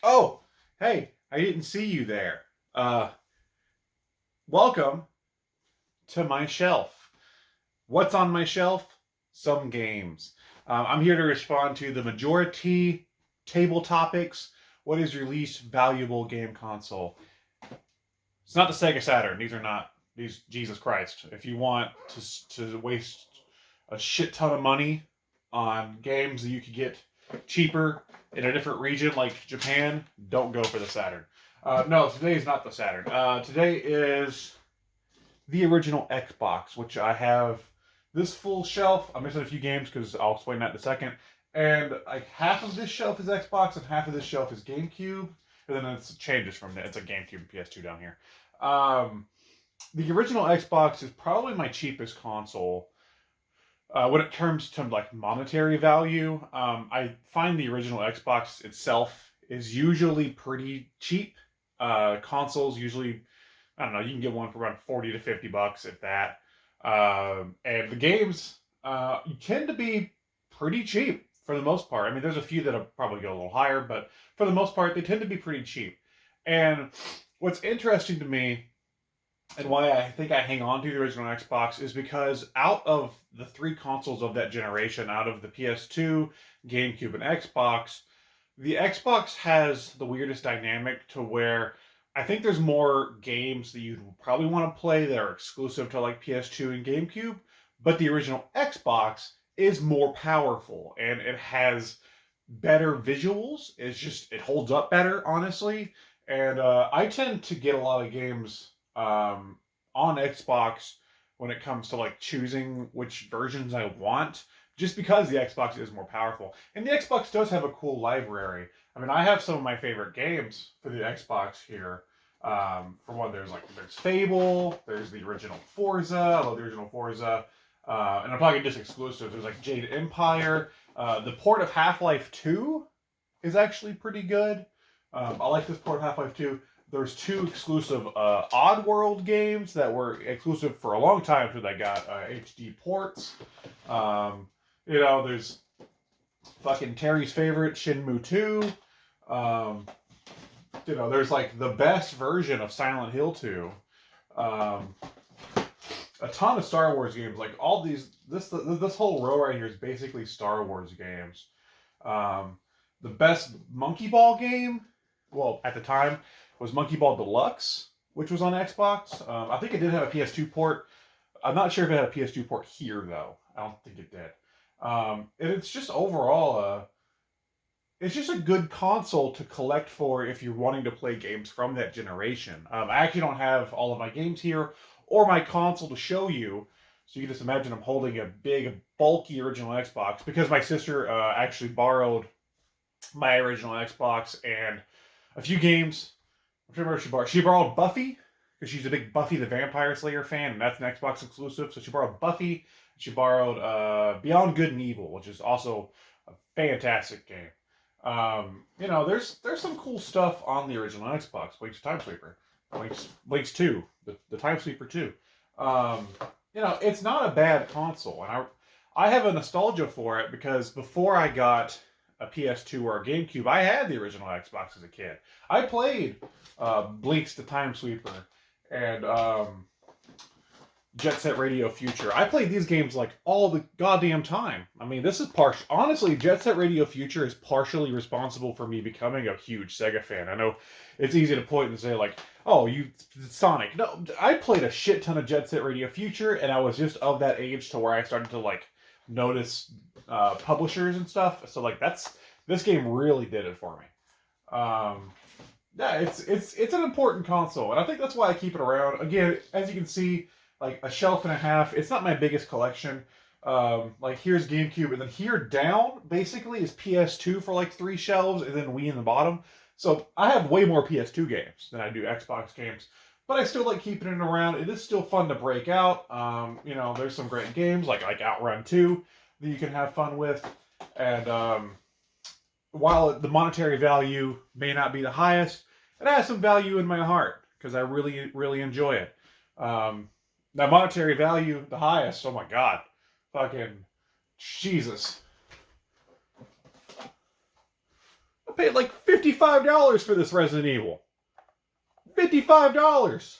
Oh, hey, I didn't see you there. Uh, Welcome to my shelf. What's on my shelf? Some games. I'm here to respond to the Majora T table topics. What is your least valuable game console? It's not the Sega Saturn. These are not these. Jesus Christ! If you want to waste a shit ton of money on games that you could get cheaper in a different region like Japan, don't go for the Saturn. No, today is not the Saturn. Today is the original Xbox, which I have this full shelf. I'm missing a few games because I'll explain that in a second. And like half of this shelf is Xbox and half of this shelf is GameCube. And then it changes from there. It's a GameCube and PS2 down here. Um, the original Xbox is probably my cheapest console. When it comes to like monetary value, I find the original Xbox itself is usually pretty cheap. Consoles usually, I don't know, you can get one for around 40 to 50 bucks if that. And the games tend to be pretty cheap for the most part. I mean, there's a few that'll probably go a little higher, but for the most part, they tend to be pretty cheap. And what's interesting to me and why I think I hang on to the original Xbox is because out of the three consoles of that generation, out of the PS2, GameCube, and Xbox, the Xbox has the weirdest dynamic to where I think there's more games that you'd probably want to play that are exclusive to like PS2 and GameCube, but the original Xbox is more powerful and it has better visuals. It holds up better, honestly. And I tend to get a lot of games on Xbox when it comes to like choosing which versions I want, just because the Xbox is more powerful. And the Xbox does have a cool library. I mean, I have some of my favorite games for the Xbox here. For one, there's Fable, there's the original Forza. I love the original Forza. And I'm talking just exclusive. There's like Jade Empire. The port of Half Life 2 is actually pretty good. I like this port of Half Life 2. There's two exclusive Oddworld games that were exclusive for a long time until they got HD ports. Um, there's fucking Terry's favorite Shenmue 2. Um, there's like the best version of Silent Hill 2. Um, a ton of Star Wars games. Like all these, this whole row right here is basically Star Wars games. Um, the best Monkey Ball game, well, at the time, was Monkey Ball Deluxe, which was on Xbox. I think it did have a PS2 port. I'm not sure if it had a PS2 port here though. I don't think it did. And it's just overall, it's just a good console to collect for if you're wanting to play games from that generation. I actually don't have all of my games here or my console to show you. So you can just imagine I'm holding a big, bulky original Xbox because my sister actually borrowed my original Xbox and a few games. I remember she borrowed. She borrowed Buffy because she's a big Buffy the Vampire Slayer fan, and that's an Xbox exclusive. So she borrowed Buffy. She borrowed Beyond Good and Evil, which is also a fantastic game. There's some cool stuff on the original Xbox. Link's Time Sweeper, Link's 2, the Time Sweeper 2. Um, it's not a bad console, and I have a nostalgia for it because before I got a PS2 or a GameCube, I had the original Xbox as a kid. I played Blinks the Time Sweeper and Jet Set Radio Future. I played these games like all the goddamn time. I mean, this is partial. Honestly, Jet Set Radio Future is partially responsible for me becoming a huge Sega fan. I know it's easy to point and say like, "Oh, you Sonic." No, I played a shit ton of Jet Set Radio Future, and I was just of that age to where I started to like notice publishers and stuff. So like this game really did it for me. Yeah, it's an important console, and I think that's why I keep it around. Again, as you can see, like a shelf and a half. It's not my biggest collection. Like here's GameCube, and then here down basically is PS2 for like three shelves, and then Wii in the bottom. So I have way more PS2 games than I do Xbox games, but I still like keeping it around. It is still fun to break out. There's some great games like Outrun 2 that you can have fun with, and while the monetary value may not be the highest, it has some value in my heart because I really really enjoy it. Um, Now, monetary value, the highest. Oh my god, fucking Jesus! paid like $55 for this Resident Evil. $55.